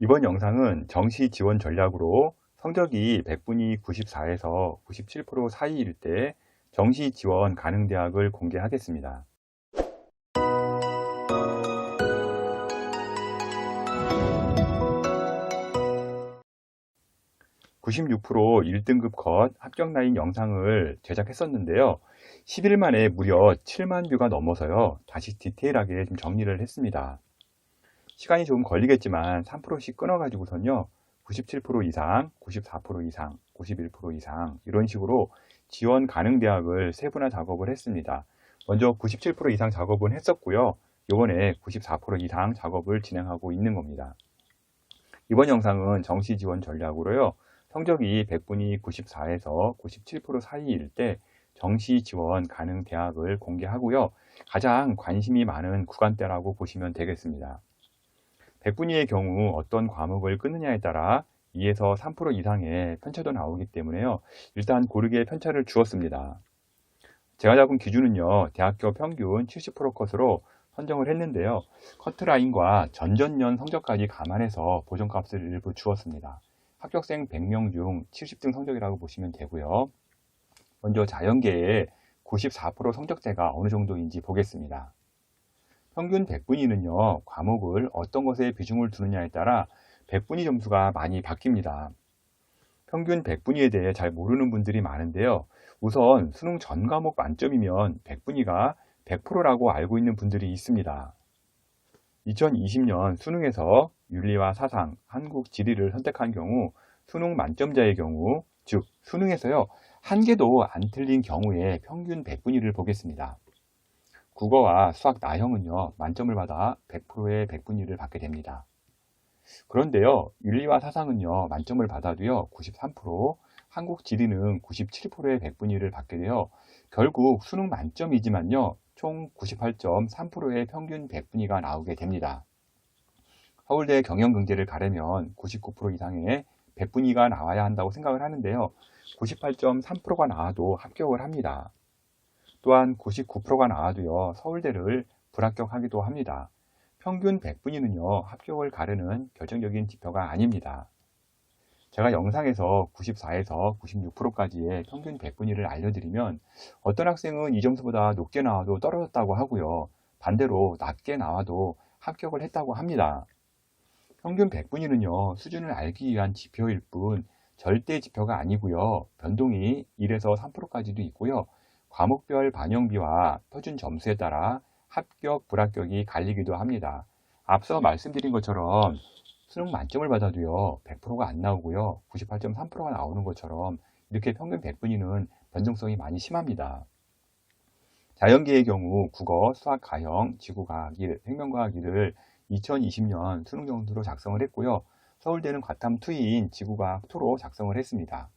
이번 영상은 정시 지원 전략으로 성적이 100분위 94에서 97% 사이일 때 정시 지원 가능 대학을 공개하겠습니다. 96% 1등급 컷 합격 라인 영상을 제작했었는데요. 10일 만에 무려 7만 뷰가 넘어서요. 다시 디테일하게 좀 정리를 했습니다. 시간이 좀 걸리겠지만 3%씩 끊어가지고선요. 97% 이상, 94% 이상, 91% 이상 이런 식으로 지원 가능 대학을 세분화 작업을 했습니다. 먼저 97% 이상 작업은 했었고요. 이번에 94% 이상 작업을 진행하고 있는 겁니다. 이번 영상은 정시 지원 전략으로요. 성적이 100분위 94에서 97% 사이일 때 정시 지원 가능 대학을 공개하고요. 가장 관심이 많은 구간대라고 보시면 되겠습니다. 100분위의 경우 어떤 과목을 끊느냐에 따라 2에서 3% 이상의 편차도 나오기 때문에요. 일단 고르게 편차를 주었습니다. 제가 잡은 기준은요. 대학교 평균 70% 컷으로 선정을 했는데요. 커트라인과 전전년 성적까지 감안해서 보정값을 일부 주었습니다. 합격생 100명 중 70등 성적이라고 보시면 되고요. 먼저 자연계의 94% 성적대가 어느 정도인지 보겠습니다. 평균 100분위는요, 과목을 어떤 것에 비중을 두느냐에 따라 100분위 점수가 많이 바뀝니다. 평균 100분위에 대해 잘 모르는 분들이 많은데요. 우선 수능 전 과목 만점이면 100분위가 100%라고 알고 있는 분들이 있습니다. 2020년 수능에서 윤리와 사상, 한국 지리를 선택한 경우 수능 만점자의 경우, 즉 수능에서요, 한 개도 안 틀린 경우에 평균 100분위를 보겠습니다. 국어와 수학 나형은요, 만점을 받아 100%의 100분위를 받게 됩니다. 그런데요, 윤리와 사상은요, 만점을 받아도요, 93%, 한국 지리는 97%의 100분위를 받게 되어 결국 수능 만점이지만요, 총 98.3%의 평균 100분위가 나오게 됩니다. 서울대 경영경제를 가려면 99% 이상의 100분위가 나와야 한다고 생각을 하는데요, 98.3%가 나와도 합격을 합니다. 또한 99%가 나와도요, 서울대를 불합격하기도 합니다. 평균 100분위는요, 합격을 가르는 결정적인 지표가 아닙니다. 제가 영상에서 94에서 96%까지의 평균 100분위를 알려드리면 어떤 학생은 이 점수보다 높게 나와도 떨어졌다고 하고요. 반대로 낮게 나와도 합격을 했다고 합니다. 평균 100분위는요, 수준을 알기 위한 지표일 뿐 절대 지표가 아니고요. 변동이 1에서 3%까지도 있고요. 과목별 반영비와 표준 점수에 따라 합격, 불합격이 갈리기도 합니다. 앞서 말씀드린 것처럼 수능 만점을 받아도요, 100%가 안 나오고요, 98.3%가 나오는 것처럼 이렇게 평균 100분위는 변동성이 많이 심합니다. 자연계의 경우 국어, 수학, 가형, 지구과학 1, 생명과학 1을 2020년 수능 점수로 작성을 했고요. 서울대는 과탐 2인 지구과학 2로 작성을 했습니다.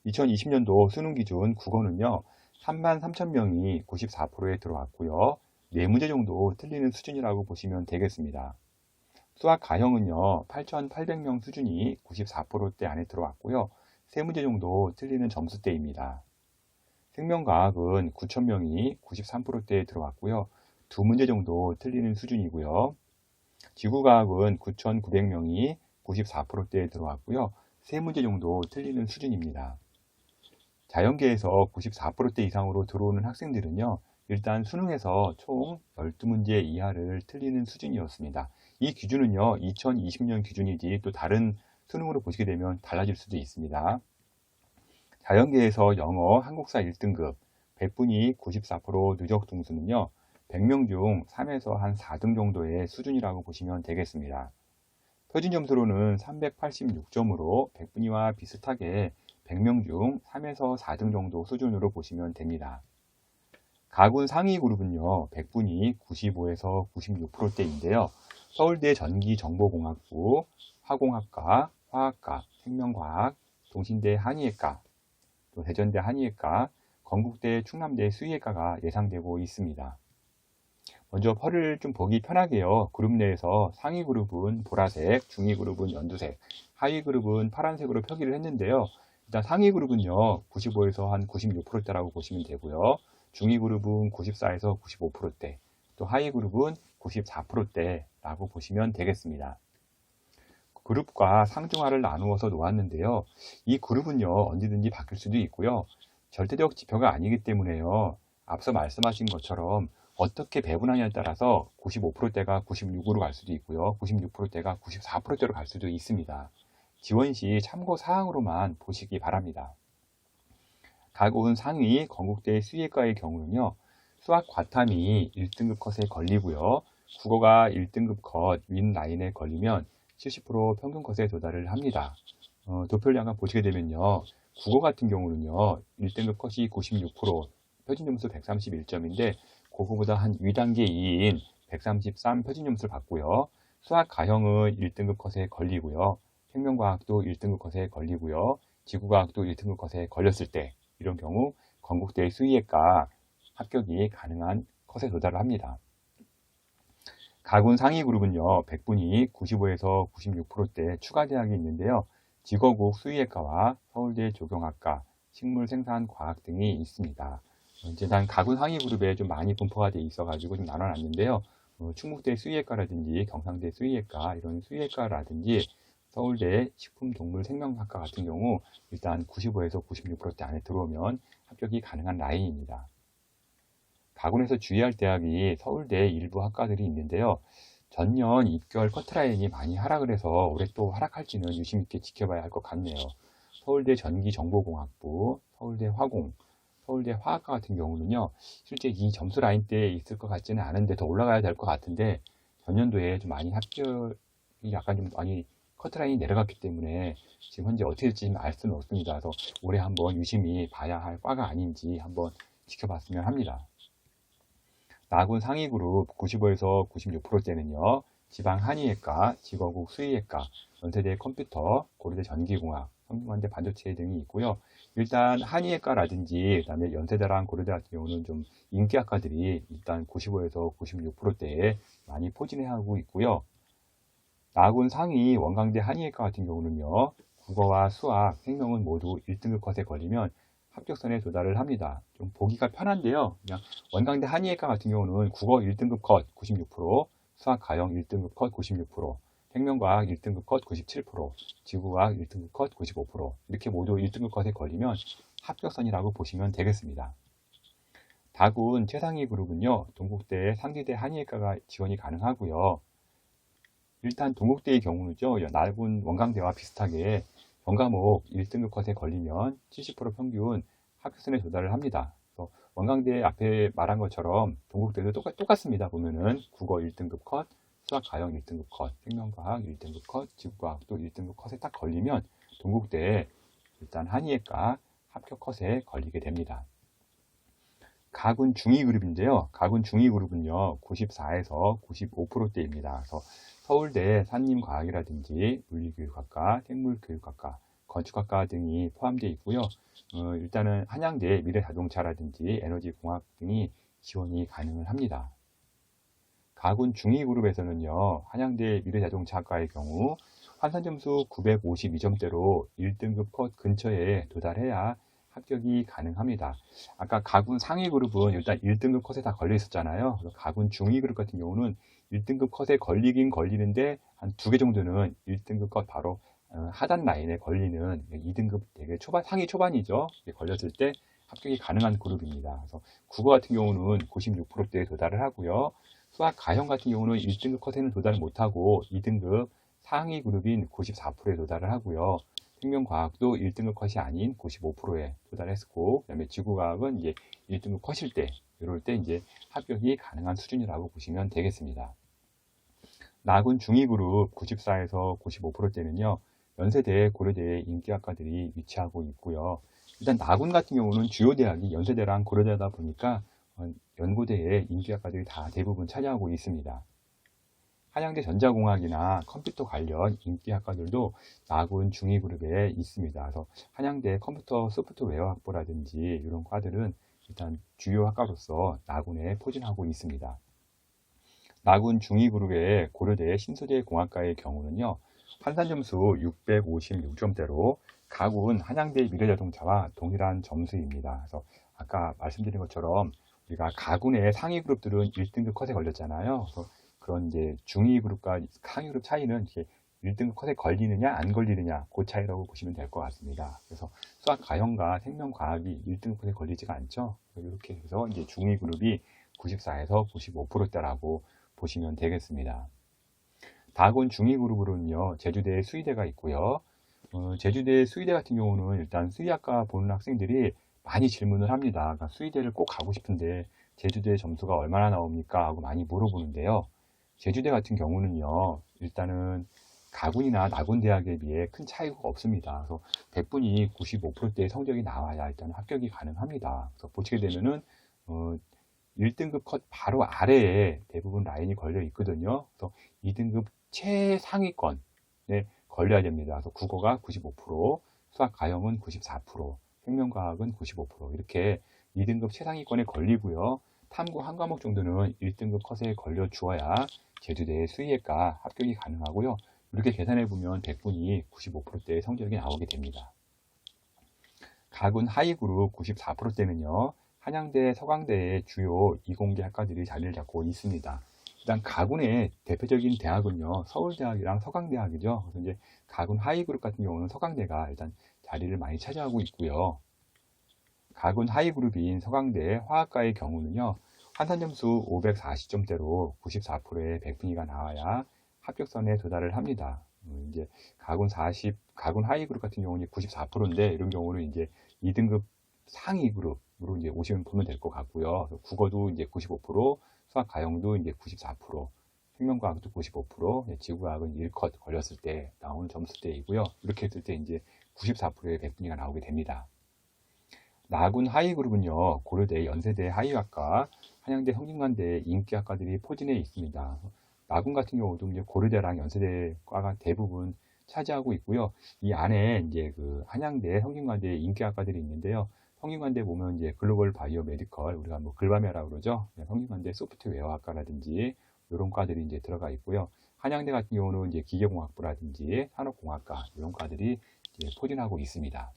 2020년도 수능 기준 국어는요, 33,000명이 94%에 들어왔고요. 4문제 정도 틀리는 수준이라고 보시면 되겠습니다. 수학 가형은요, 8,800명 수준이 94%대 안에 들어왔고요. 3문제 정도 틀리는 점수대입니다. 생명과학은 9,000명이 93%대에 들어왔고요. 2문제 정도 틀리는 수준이고요. 지구과학은 9,900명이 94%대에 들어왔고요. 3문제 정도 틀리는 수준입니다. 자연계에서 94%대 이상으로 들어오는 학생들은요, 일단 수능에서 총 12문제 이하를 틀리는 수준이었습니다. 이 기준은요, 2020년 기준이지 또 다른 수능으로 보시게 되면 달라질 수도 있습니다. 자연계에서 영어, 한국사 1등급, 100분위 94% 누적 등수는요, 100명 중 3에서 한 4등 정도의 수준이라고 보시면 되겠습니다. 표준 점수로는 386점으로 100분위와 비슷하게 100명 중 3에서 4등 정도 수준으로 보시면 됩니다. 가군 상위 그룹은요, 100분위 95에서 96%대인데요. 서울대 전기정보공학부, 화공학과, 화학과, 생명과학, 동신대 한의학과, 또 대전대 한의학과, 건국대 충남대 수의학과가 예상되고 있습니다. 먼저 펄을 좀 보기 편하게요. 그룹 내에서 상위 그룹은 보라색, 중위 그룹은 연두색, 하위 그룹은 파란색으로 표기를 했는데요. 일단 상위 그룹은요, 95에서 한 96%대라고 보시면 되고요. 중위 그룹은 94에서 95%대, 또 하위 그룹은 94%대라고 보시면 되겠습니다. 그룹과 상중하를 나누어서 놓았는데요. 이 그룹은요, 언제든지 바뀔 수도 있고요. 절대적 지표가 아니기 때문에요. 앞서 말씀하신 것처럼 어떻게 배분하냐에 따라서 95%대가 96으로 갈 수도 있고요. 96%대가 94%대로 갈 수도 있습니다. 지원 시 참고 사항으로만 보시기 바랍니다. 가군 상위 건국대 수의과의 경우는요. 수학 과탐이 1등급 컷에 걸리고요. 국어가 1등급 컷 윈 라인에 걸리면 70% 평균 컷에 도달을 합니다. 도표를 잠깐 보시게 되면요. 국어 같은 경우는요. 1등급 컷이 96%, 표준 점수 131점인데 그거보다 한 2단계인 133 표준 점수를 받고요. 수학 가형은 1등급 컷에 걸리고요. 생명과학도 1등급 컷에 걸리고요. 지구과학도 1등급 컷에 걸렸을 때 이런 경우 건국대 수의학과 합격이 가능한 컷에 도달을 합니다. 가군 상위 그룹은요, 100분이 95에서 96%대 추가 대학이 있는데요. 직어국 수의학과와 서울대 조경학과, 식물생산과학 등이 있습니다. 이제 난 가군 상위 그룹에 좀 많이 분포가 돼 있어가지고 좀 나눠놨는데요. 충북대 수의학과라든지 경상대 수의학과, 이런 수의학과라든지 서울대 식품동물생명학과 같은 경우 일단 95에서 96%대 안에 들어오면 합격이 가능한 라인입니다. 가군에서 주의할 대학이 서울대 일부 학과들이 있는데요. 전년 입결 커트라인이 많이 하락을 해서 올해 또 하락할지는 유심 있게 지켜봐야 할 것 같네요. 서울대 전기정보공학부, 서울대 화공, 서울대 화학과 같은 경우는요. 실제 이 점수 라인대에 있을 것 같지는 않은데 더 올라가야 될 것 같은데 전년도에 좀 많이 합격이 약간 좀 많이 커트라인이 내려갔기 때문에 지금 현재 어떻게 될지 알 수는 없습니다. 그래서 올해 한번 유심히 봐야 할 과가 아닌지 한번 지켜봤으면 합니다. 나군 상위 그룹 95에서 96%대는요. 지방 한의학과, 직어국 수의학과, 연세대 컴퓨터, 고려대 전기공학, 성균관대 반도체 등이 있고요. 일단 한의학과라든지 그다음에 연세대랑 고려대 같은 경우는 좀 인기 학과들이 일단 95에서 96%대에 많이 포진하고 있고요. 나군 상위 원광대 한의학과 같은 경우는요. 국어와 수학, 생명은 모두 1등급 컷에 걸리면 합격선에 도달을 합니다. 좀 보기가 편한데요. 그냥 원광대 한의학과 같은 경우는 국어 1등급 컷 96%, 수학 가형 1등급 컷 96%, 생명과학 1등급 컷 97%, 지구과학 1등급 컷 95%, 이렇게 모두 1등급 컷에 걸리면 합격선이라고 보시면 되겠습니다. 다군 최상위 그룹은요. 동국대, 상지대 한의학과가 지원이 가능하고요. 일단 동국대의 경우는요. 나군 원광대와 비슷하게 전과목 1등급 컷에 걸리면 70% 평균 합격선에 도달을 합니다. 그래서 원광대 앞에 말한 것처럼 동국대도 똑같습니다. 보면은 국어 1등급 컷, 수학 가형 1등급 컷, 생명과학 1등급 컷, 지구과학도 1등급 컷에 딱 걸리면 동국대에 일단 한의학과 합격 컷에 걸리게 됩니다. 가군 중위 그룹인데요. 가군 중위 그룹은요. 94에서 95%대입니다. 그래서 서울대 산림과학이라든지 물리교육학과, 생물교육학과, 건축학과 등이 포함되어 있고요. 일단은 한양대 미래자동차라든지 에너지공학 등이 지원이 가능을 합니다. 가군 중위 그룹에서는요. 한양대 미래자동차학과의 경우 환산점수 952점대로 1등급 컷 근처에 도달해야 합격이 가능합니다. 아까 가군 상위 그룹은 일단 1등급 컷에 다 걸려 있었잖아요. 가군 중위 그룹 같은 경우는 1등급 컷에 걸리긴 걸리는데 한 2개 정도는 1등급 컷 바로 하단 라인에 걸리는 2등급 되게 상위 초반이죠. 걸렸을 때 합격이 가능한 그룹입니다. 그래서 국어 같은 경우는 96%대에 도달을 하고요. 수학 가형 같은 경우는 1등급 컷에는 도달을 못하고 2등급 상위 그룹인 94%에 도달을 하고요. 생명과학도 1등급 컷이 아닌 95%에 도달했고, 그 다음에 지구과학은 이제 1등급 컷일 때, 이럴 때 이제 합격이 가능한 수준이라고 보시면 되겠습니다. 나군 중위 그룹 94에서 95%대는요, 연세대, 고려대 인기학과들이 위치하고 있고요. 일단 나군 같은 경우는 주요 대학이 연세대랑 고려대다 보니까 연고대의 인기학과들이 다 대부분 차지하고 있습니다. 한양대 전자공학이나 컴퓨터 관련 인기학과들도 나군 중위 그룹에 있습니다. 그래서 한양대 컴퓨터 소프트웨어 학부라든지 이런 과들은 일단 주요 학과로서 나군에 포진하고 있습니다. 나군 중위 그룹의 고려대 신소재 공학과의 경우는요. 환산점수 656점대로 가군 한양대 미래자동차와 동일한 점수입니다. 그래서 아까 말씀드린 것처럼 우리가 가군의 상위 그룹들은 1등급 컷에 걸렸잖아요. 그래서 그런 이제 중위 그룹과 상위 그룹 차이는 이렇게 1등급 컷에 걸리느냐 안 걸리느냐 그 차이라고 보시면 될 것 같습니다. 그래서 수학 가형과 생명과학이 1등급 컷에 걸리지가 않죠. 이렇게 해서 이제 중2 그룹이 94에서 95%대라고 보시면 되겠습니다. 다군 중2 그룹으로는요, 제주대 수의대가 있고요. 제주대 수의대 같은 경우는 일단 수의학과 보는 학생들이 많이 질문을 합니다. 그러니까 수의대를 꼭 가고 싶은데 제주대 점수가 얼마나 나옵니까? 하고 많이 물어보는데요. 제주대 같은 경우는요, 일단은 가군이나 나군대학에 비해 큰 차이가 없습니다. 그래서 100분이 95%대의 성적이 나와야 일단 합격이 가능합니다. 그래서 보시게 되면은 1등급 컷 바로 아래에 대부분 라인이 걸려 있거든요. 그래서 2등급 최상위권에 걸려야 됩니다. 그래서 국어가 95%, 수학 가형은 94%, 생명과학은 95% 이렇게 2등급 최상위권에 걸리고요. 탐구 한 과목 정도는 1등급 컷에 걸려 주어야 제주대 수의학과 합격이 가능하고요. 이렇게 계산해 보면 100분이 95%대의 성적이 나오게 됩니다. 가군 하위 그룹 94%대는요. 한양대, 서강대의 주요 이공계 학과들이 자리를 잡고 있습니다. 일단 가군의 대표적인 대학은요, 서울대학이랑 서강대학이죠. 그래서 이제 가군 하위 그룹 같은 경우는 서강대가 일단 자리를 많이 차지하고 있고요. 가군 하위 그룹인 서강대 화학과의 경우는요, 환산 점수 540점대로 94%의 100분위가 나와야 합격선에 도달을 합니다. 이제 가군 하위 그룹 같은 경우는 94%인데 이런 경우는 이제 2등급 상위 그룹으로 이제 보면 될 것 같고요. 국어도 이제 95%, 수학 가형도 이제 94%, 생명과학도 95%, 지구과학은 1컷 걸렸을 때 나오는 점수대이고요. 이렇게 했을 때 이제 94%의 100분위가 나오게 됩니다. 나군 하위 그룹은요, 고려대, 연세대 하위학과, 한양대, 성균관대 인기학과들이 포진해 있습니다. 나군 같은 경우도 이제 고려대랑 연세대과가 대부분 차지하고 있고요. 이 안에 이제 그 한양대, 성균관대 인기학과들이 있는데요. 성균관대 보면 이제 글로벌 바이오 메디컬, 우리가 뭐 글바메라고 그러죠. 성균관대 소프트웨어학과라든지 이런 과들이 이제 들어가 있고요. 한양대 같은 경우는 이제 기계공학부라든지 산업공학과 이런 과들이 이제 포진하고 있습니다.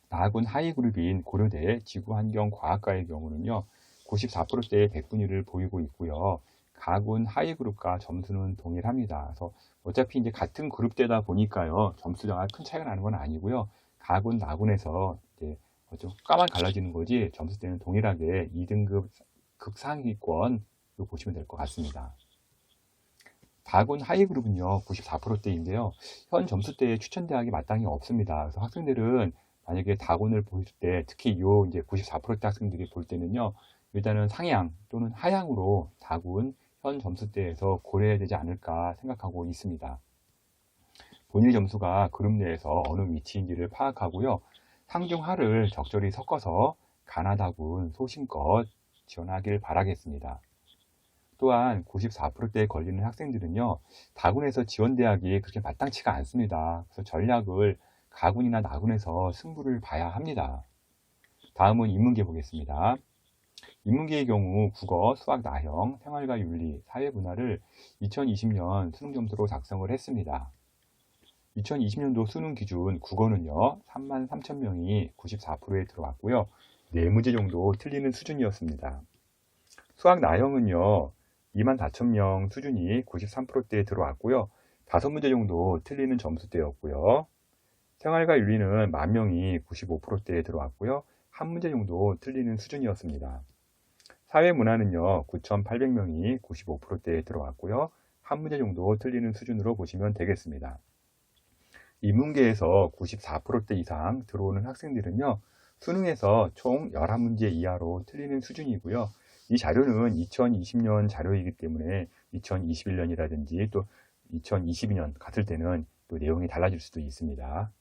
나군 하위 그룹인 고려대 지구환경과학과의 경우는요, 94%대의 100분위를 보이고 있고요. 가군 하위 그룹과 점수는 동일합니다. 그래서 어차피 이제 같은 그룹대다 보니까요, 점수가 큰 차이가 나는 건 아니고요. 가군, 나군에서 이제 좀 까만 갈라지는 거지, 점수대는 동일하게 2등급 극상위권으로 보시면 될 것 같습니다. 다군 하위 그룹은요, 94%대인데요. 현 점수대에 추천대학이 마땅히 없습니다. 그래서 학생들은 만약에 다군을 볼 때, 특히 요 이제 94%대 학생들이 볼 때는요, 일단은 상향 또는 하향으로 다군 현 점수대에서 고려해야 되지 않을까 생각하고 있습니다. 본인 점수가 그룹 내에서 어느 위치인지를 파악하고요. 상중하를 적절히 섞어서 가나다군 소신껏 지원하길 바라겠습니다. 또한 94%대에 걸리는 학생들은요, 다군에서 지원대학이 그렇게 마땅치가 않습니다. 그래서 전략을 가군이나 나군에서 승부를 봐야 합니다. 다음은 인문계 보겠습니다. 인문계의 경우 국어, 수학 나형, 생활과 윤리, 사회문화를 2020년 수능 점수로 작성을 했습니다. 2020년도 수능 기준 국어는요, 33,000명이 94%에 들어왔고요. 4문제 정도 틀리는 수준이었습니다. 수학 나형은요, 24,000명 수준이 93%대에 들어왔고요. 5문제 정도 틀리는 점수대였고요. 생활과 윤리는 10,000명이 95%대에 들어왔고요. 1문제 정도 틀리는 수준이었습니다. 사회문화는요, 9,800명이 95%대에 들어왔고요. 1문제 정도 틀리는 수준으로 보시면 되겠습니다. 인문계에서 94%대 이상 들어오는 학생들은요, 수능에서 총 11문제 이하로 틀리는 수준이고요. 이 자료는 2020년 자료이기 때문에 2021년이라든지 또 2022년 갔을 때는 또 내용이 달라질 수도 있습니다.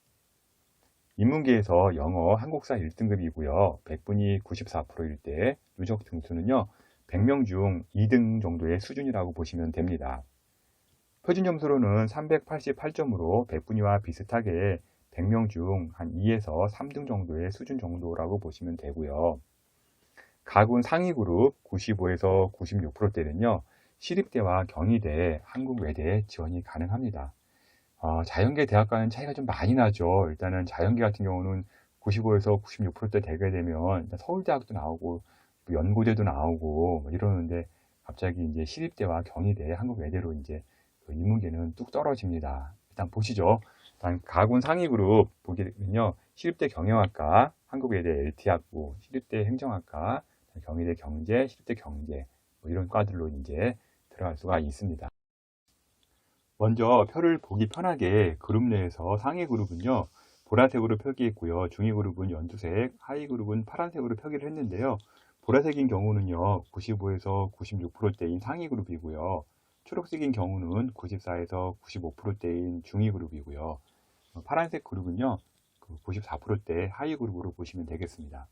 인문계에서 영어, 한국사 1등급이고요. 100분이 94%일 때 누적 등수는요, 100명 중 2등 정도의 수준이라고 보시면 됩니다. 표준 점수로는 388점으로 100분위와 비슷하게 100명 중 한 2에서 3등 정도의 수준 정도라고 보시면 되고요. 가군 상위 그룹 95에서 96%대는요, 시립대와 경희대, 한국외대 지원이 가능합니다. 자연계 대학과는 차이가 좀 많이 나죠. 일단은 자연계 같은 경우는 95에서 96%대 되게 되면 서울대학도 나오고 연고대도 나오고 이러는데 갑자기 이제 시립대와 경희대, 한국외대로 이제 인문계는 뚝 떨어집니다. 일단 보시죠. 일단 가군 상위 그룹 보게 되면요. 시립대 경영학과, 한국외대 LT학부, 시립대 행정학과, 경희대 경제, 시립대 경제 뭐 이런 과들로 이제 들어갈 수가 있습니다. 먼저 표를 보기 편하게 그룹 내에서 상위 그룹은요. 보라색으로 표기했고요. 중위 그룹은 연두색, 하위 그룹은 파란색으로 표기를 했는데요. 보라색인 경우는요. 95에서 96%대인 상위 그룹이고요. 초록색인 경우는 94에서 95%대인 중위 그룹이고요. 파란색 그룹은요. 94%대 하위 그룹으로 보시면 되겠습니다.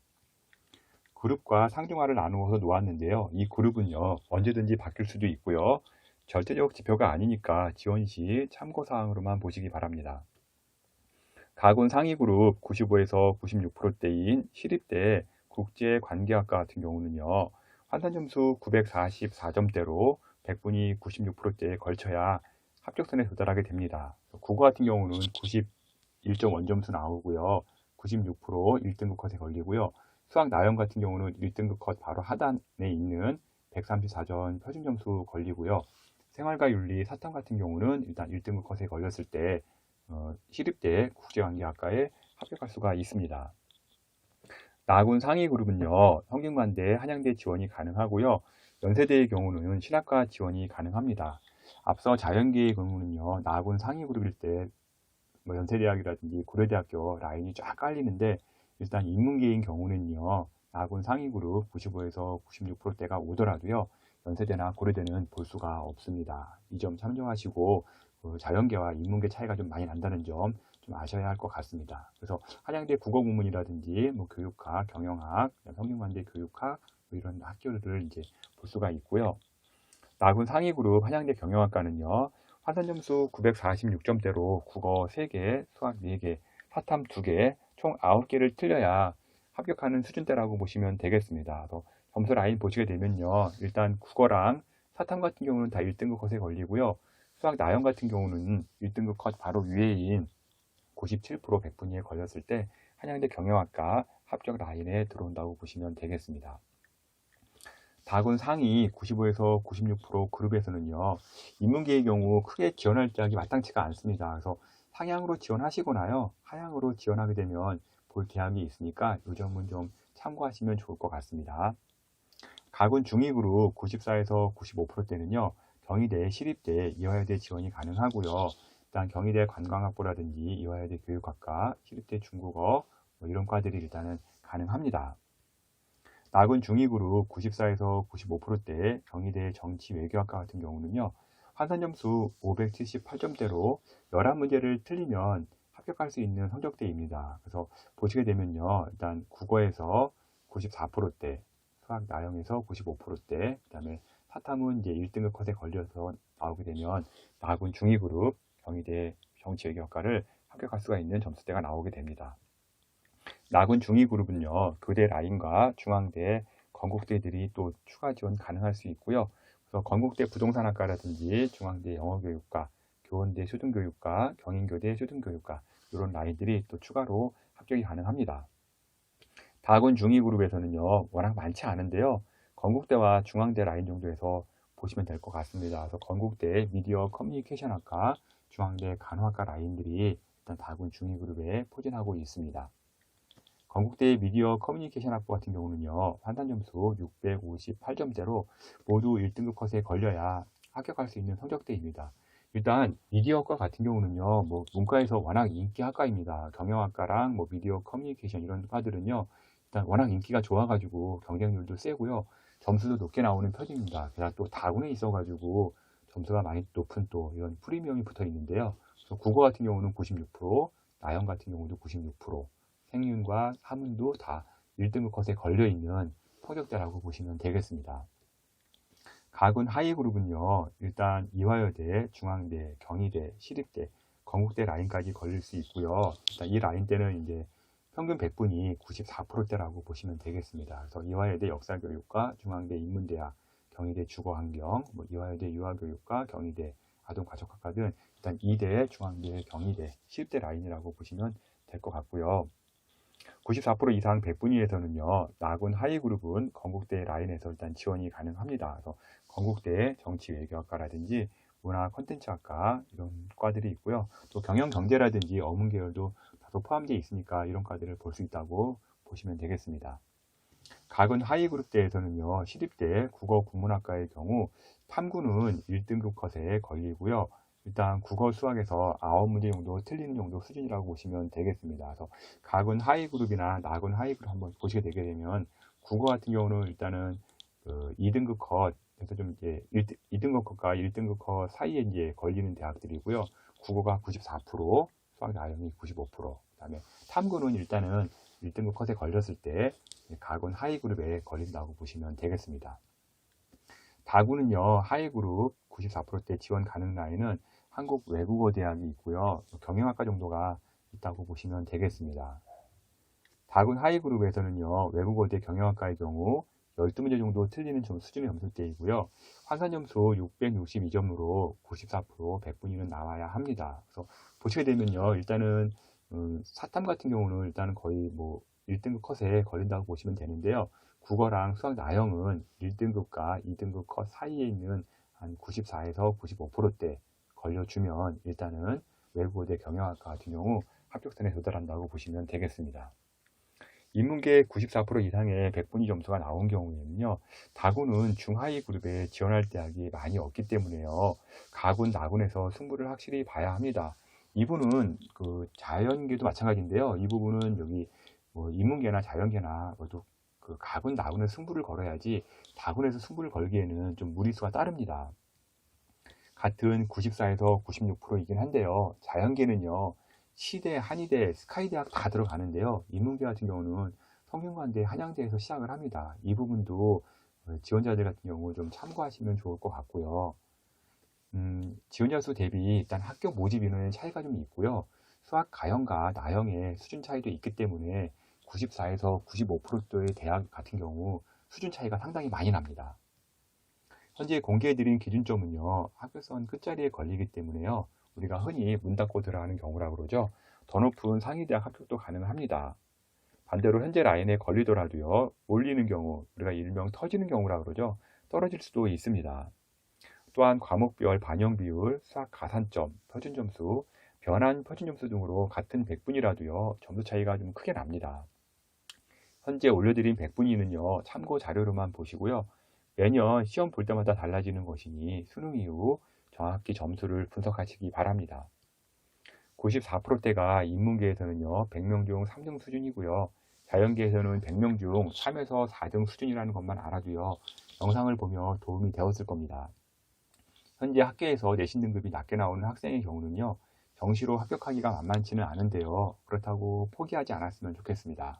그룹과 상중하를 나누어서 놓았는데요. 이 그룹은요. 언제든지 바뀔 수도 있고요. 절대적 지표가 아니니까 지원 시 참고사항으로만 보시기 바랍니다. 가군 상위 그룹 95에서 96%대인 시립대 국제관계학과 같은 경우는요. 환산 점수 944점대로 100분위 96%대에 걸쳐야 합격선에 도달하게 됩니다. 국어 같은 경우는 91.1점수 나오고요. 96% 1등급 컷에 걸리고요. 수학 나형 같은 경우는 1등급 컷 바로 하단에 있는 134점 표준 점수 걸리고요. 생활과 윤리, 사탐 같은 경우는 일단 1등급 컷에 걸렸을 때 시립대 국제관계학과에 합격할 수가 있습니다. 나군 상위 그룹은요. 성균관대, 한양대 지원이 가능하고요. 연세대의 경우는 신학과 지원이 가능합니다. 앞서 자연계의 경우는요. 나군 상위 그룹일 때 뭐 연세대학이라든지 고려대학교 라인이 쫙 깔리는데 일단 인문계인 경우는요. 나군 상위 그룹 95에서 96%대가 오더라도요. 연세대나 고려대는 볼 수가 없습니다. 이 점 참조하시고 자연계와 인문계 차이가 좀 많이 난다는 점 좀 아셔야 할 것 같습니다. 그래서 한양대 국어국문이라든지 뭐 교육학, 경영학, 성균관대 교육학 뭐 이런 학교들을 이제 볼 수가 있고요. 나군 상위 그룹 한양대 경영학과는요. 환산 점수 946점대로 국어 3개, 수학 4개, 사탐 2개, 총 9개를 틀려야 합격하는 수준대라고 보시면 되겠습니다. 그래서 점수 라인 보시게 되면요. 일단 국어랑 사탐 같은 경우는 다 1등급 컷에 걸리고요. 수학 나형 같은 경우는 1등급 컷 바로 위에인 97% 100분위에 걸렸을 때 한양대 경영학과 합격 라인에 들어온다고 보시면 되겠습니다. 다군 상위 95에서 96% 그룹에서는요. 인문계의 경우 크게 지원할 대학이 마땅치가 않습니다. 그래서 상향으로 지원하시거나요. 하향으로 지원하게 되면 볼 대학이 있으니까 이 점은 좀 참고하시면 좋을 것 같습니다. 가군 중위 그룹 94에서 95%대는요. 경희대, 시립대, 이화여대 지원이 가능하고요. 일단 경희대 관광학부라든지 이화여대 교육학과, 시립대 중국어 뭐 이런 과들이 일단은 가능합니다. 나군 중위 그룹 94에서 95%대 경희대 정치외교학과 같은 경우는요. 환산 점수 578점대로 11문제를 틀리면 합격할 수 있는 성적대입니다. 그래서 보시게 되면요. 일단 국어에서 94%대, 수학 나형에서 95%대, 그 다음에 사탐은 이제 1등급 컷에 걸려서 나오게 되면 나군 중위 그룹 경희대 정치외교학과를 합격할 수가 있는 점수대가 나오게 됩니다. 나군 중위 그룹은요. 교대 라인과 중앙대, 건국대들이 또 추가 지원 가능할 수 있고요. 그래서 건국대 부동산학과라든지 중앙대 영어교육과, 교원대 수등교육과, 경인교대 수등교육과 이런 라인들이 또 추가로 합격이 가능합니다. 다군 중위 그룹에서는요. 워낙 많지 않은데요. 건국대와 중앙대 라인 정도에서 보시면 될 것 같습니다. 그래서 건국대 미디어 커뮤니케이션학과, 중앙대 간호학과 라인들이 일단 다군 중위 그룹에 포진하고 있습니다. 건국대 미디어 커뮤니케이션 학부 같은 경우는요. 환산 점수 658점대로 모두 1등급 컷에 걸려야 합격할 수 있는 성적대입니다. 일단 미디어과 같은 경우는요. 뭐 문과에서 워낙 인기 학과입니다. 경영학과랑 뭐 미디어 커뮤니케이션 이런 과들은요. 일단 워낙 인기가 좋아가지고 경쟁률도 세고요. 점수도 높게 나오는 편입니다. 게다가 또 다군에 있어가지고 점수가 많이 높은 또 이런 프리미엄이 붙어 있는데요. 그래서 국어 같은 경우는 96%, 나형 같은 경우도 96%, 생윤과 하문도 다 1등급 컷에 걸려있는 성적대라고 보시면 되겠습니다. 가군 하위 그룹은요. 일단 이화여대, 중앙대, 경희대, 시립대, 건국대 라인까지 걸릴 수 있고요. 일단 이 라인대는 이제 평균 100분이 94%대라고 보시면 되겠습니다. 그래서 이화여대 역사교육과 중앙대 인문대학, 경희대 주거환경, 뭐 이화여대 유아교육과 경희대 아동가족학과 등 일단 2대, 중앙대, 경희대, 시립대 라인이라고 보시면 될 것 같고요. 94% 이상 100분위에서는요. 나군 하위 그룹은 건국대 라인에서 일단 지원이 가능합니다. 그래서 건국대 정치외교학과라든지 문화 콘텐츠학과 이런 과들이 있고요. 또 경영경제라든지 어문 계열도 다소 포함되어 있으니까 이런 과들을 볼 수 있다고 보시면 되겠습니다. 각은 하위 그룹대에서는요, 시립대 국어 국문학과의 경우 탐구는 1등급 컷에 걸리고요. 일단 국어 수학에서 9문제 정도 틀리는 정도 수준이라고 보시면 되겠습니다. 그래서 각은 하위 그룹이나 낙은 하위 그룹 한번 보시게 되게 되면 국어 같은 경우는 일단은 그 2등급 컷, 그래서 좀 이제 2등급 컷과 1등급 컷 사이에 이제 걸리는 대학들이고요. 국어가 94%, 수학 나영이 95%, 그다음에 탐구는 일단은 1등급 컷에 걸렸을 때 가군 하위 그룹에 걸린다고 보시면 되겠습니다. 다군은요, 하위 그룹 94%대 지원 가능 라인은 한국외국어대학이 있고요. 경영학과 정도가 있다고 보시면 되겠습니다. 다군 하위 그룹에서는요, 외국어대 경영학과의 경우 12문제 정도 틀리는 수준의 점수대이고요. 환산 점수 662점으로 94% 100분위는 나와야 합니다. 그래서 보시게 되면요, 일단은 사탐 같은 경우는 일단은 거의 뭐 1등급 컷에 걸린다고 보시면 되는데요. 국어랑 수학 나영은 1등급과 2등급 컷 사이에 있는 한 94에서 95%대 걸려주면 일단은 외국어대 경영학과 같은 경우 합격선에 도달한다고 보시면 되겠습니다. 인문계 94% 이상의 100분위 점수가 나온 경우에는요, 다군은 중하위 그룹에 지원할 대학이 많이 없기 때문에요, 가군, 나군에서 승부를 확실히 봐야 합니다. 이분은 그 자연계도 마찬가지인데요. 이 부분은 여기 뭐 인문계나 자연계나 모두 그 가군, 나군의 승부를 걸어야지 다군에서 승부를 걸기에는 좀 무리수가 따릅니다. 같은 94에서 96%이긴 한데요. 자연계는요, 시대, 한의대, 스카이대학 다 들어가는데요. 인문계 같은 경우는 성균관대, 한양대에서 시작을 합니다. 이 부분도 지원자들 같은 경우 좀 참고하시면 좋을 것 같고요. 지원자 수 대비 일단 학교 모집 인원의 차이가 좀 있고요. 수학 가형과 나형의 수준 차이도 있기 때문에 94에서 95%의 대학 같은 경우 수준 차이가 상당히 많이 납니다. 현재 공개해드린 기준점은요, 합격선 끝자리에 걸리기 때문에요, 우리가 흔히 문 닫고 들어가는 경우라고 그러죠. 더 높은 상위대학 합격도 가능합니다. 반대로 현재 라인에 걸리더라도요, 몰리는 경우, 우리가 일명 터지는 경우라고 그러죠. 떨어질 수도 있습니다. 또한 과목별 반영 비율, 수학 가산점, 표준 점수, 변환 표준 점수 등으로 같은 100분이라도요, 점수 차이가 좀 크게 납니다. 현재 올려드린 100분위는요, 참고 자료로만 보시고요. 매년 시험 볼 때마다 달라지는 것이니 수능 이후 정확히 점수를 분석하시기 바랍니다. 94%대가 인문계에서는요, 100명 중 3등 수준이고요. 자연계에서는 100명 중 3에서 4등 수준이라는 것만 알아도요, 영상을 보며 도움이 되었을 겁니다. 현재 학계에서 내신 등급이 낮게 나오는 학생의 경우는요, 정시로 합격하기가 만만치는 않은데요. 그렇다고 포기하지 않았으면 좋겠습니다.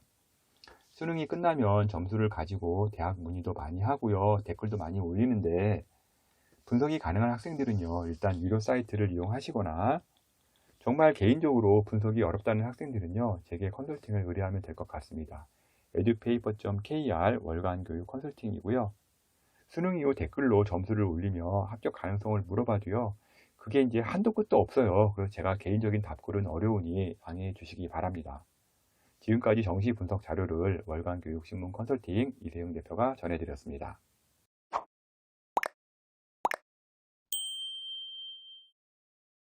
수능이 끝나면 점수를 가지고 대학 문의도 많이 하고요. 댓글도 많이 올리는데 분석이 가능한 학생들은요, 일단 유료 사이트를 이용하시거나 정말 개인적으로 분석이 어렵다는 학생들은요, 제게 컨설팅을 의뢰하면 될 것 같습니다. edupaper.kr 월간 교육 컨설팅이고요. 수능 이후 댓글로 점수를 올리며 합격 가능성을 물어봐도요, 그게 이제 한도 끝도 없어요. 그래서 제가 개인적인 답글은 어려우니 양해해 주시기 바랍니다. 지금까지 정시 분석 자료를 월간 교육신문 컨설팅 이세용 대표가 전해드렸습니다.